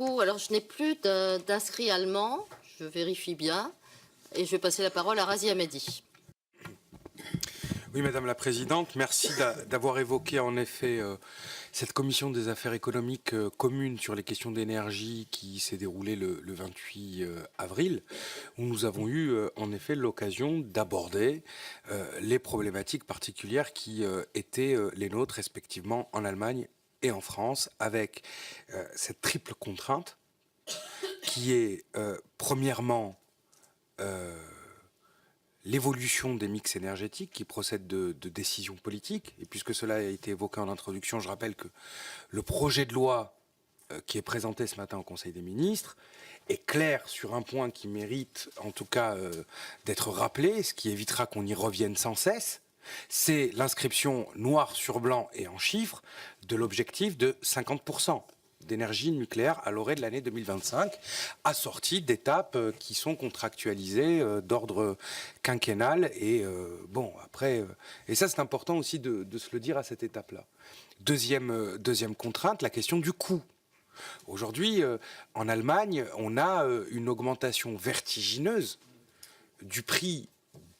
Alors, je n'ai plus d'inscrits allemands, je vérifie bien, et je vais passer la parole à Razia Mehdi. Oui, Madame la Présidente, merci d'avoir évoqué en effet cette commission des affaires économiques commune sur les questions d'énergie qui s'est déroulée le 28 avril, où nous avons eu en effet l'occasion d'aborder les problématiques particulières qui étaient les nôtres respectivement en Allemagne et en France, avec cette triple contrainte qui est premièrement l'évolution des mix énergétiques qui procède de décisions politiques. Et puisque cela a été évoqué en introduction, je rappelle que le projet de loi qui est présenté ce matin au Conseil des ministres est clair sur un point qui mérite en tout cas d'être rappelé, ce qui évitera qu'on y revienne sans cesse. C'est l'inscription noir sur blanc et en chiffres de l'objectif de 50% d'énergie nucléaire à l'orée de l'année 2025, assortie d'étapes qui sont contractualisées d'ordre quinquennal. Et bon, après, et ça c'est important aussi de se le dire à cette étape-là. Deuxième contrainte, la question du coût. Aujourd'hui, en Allemagne, on a une augmentation vertigineuse du prix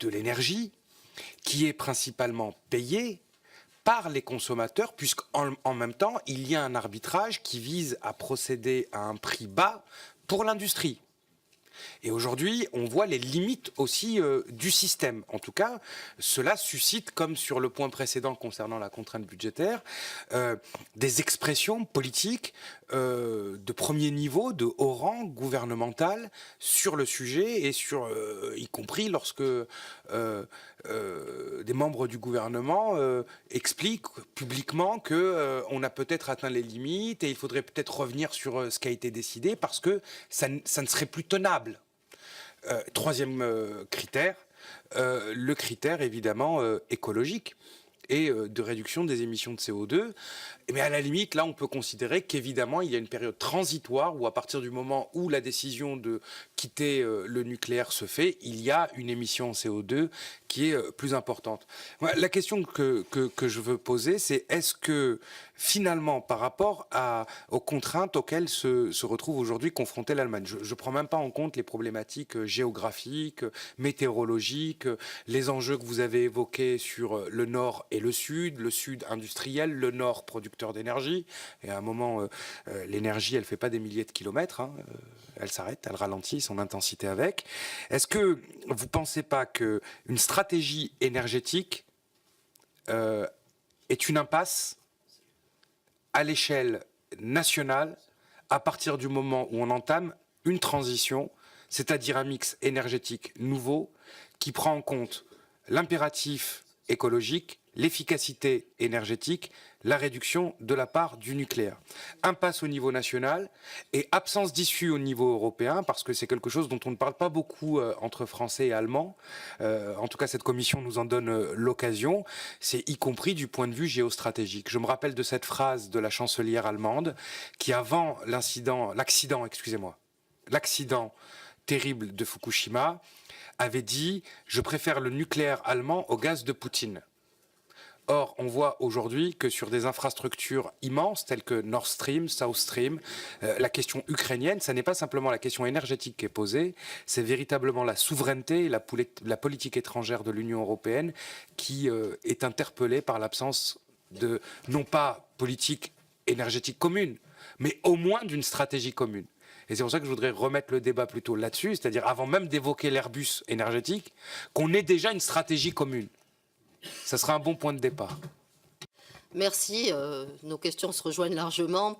de l'énergie qui est principalement payée par les consommateurs, puisqu'en même temps, il y a un arbitrage qui vise à procéder à un prix bas pour l'industrie. Et aujourd'hui, on voit les limites aussi du système. En tout cas, cela suscite, comme sur le point précédent concernant la contrainte budgétaire, des expressions politiques de premier niveau, de haut rang gouvernemental sur le sujet, et sur, y compris lorsque des membres du gouvernement expliquent publiquement qu'on a peut-être atteint les limites et il faudrait peut-être revenir sur ce qui a été décidé parce que ça ne serait plus tenable. Troisième critère, le critère évidemment écologique et de réduction des émissions de CO2. Mais à la limite, là, on peut considérer qu'évidemment, il y a une période transitoire où à partir du moment où la décision de quitter le nucléaire se fait, il y a une émission en CO2 qui est plus importante. La question que je veux poser, c'est est-ce que finalement, par rapport aux contraintes auxquelles se retrouve aujourd'hui confrontée l'Allemagne, je ne prends même pas en compte les problématiques géographiques, météorologiques, les enjeux que vous avez évoqués sur le nord et le sud industriel, le nord producteur d'énergie, et à un moment, l'énergie, elle ne fait pas des milliers de kilomètres, hein, elle s'arrête, elle ralentit son intensité avec. Est-ce que vous ne pensez pas qu'une stratégie énergétique est une impasse à l'échelle nationale à partir du moment où on entame une transition, c'est-à-dire un mix énergétique nouveau qui prend en compte l'impératif écologique, l'efficacité énergétique, la réduction de la part du nucléaire. Impasse au niveau national et absence d'issue au niveau européen, parce que c'est quelque chose dont on ne parle pas beaucoup entre Français et Allemands. En tout cas, cette commission nous en donne l'occasion. C'est y compris du point de vue géostratégique. Je me rappelle de cette phrase de la chancelière allemande qui, avant l'accident terrible de Fukushima, avait dit « Je préfère le nucléaire allemand au gaz de Poutine ». Or, on voit aujourd'hui que sur des infrastructures immenses telles que Nord Stream, South Stream, la question ukrainienne, ça n'est pas simplement la question énergétique qui est posée, c'est véritablement la souveraineté et la politique étrangère de l'Union européenne qui est interpellée par l'absence de, non pas politique énergétique commune, mais au moins d'une stratégie commune. Et c'est pour ça que je voudrais remettre le débat plutôt là-dessus, c'est-à-dire avant même d'évoquer l'Airbus énergétique, qu'on ait déjà une stratégie commune. Ça sera un bon point de départ. Merci, nos questions se rejoignent largement.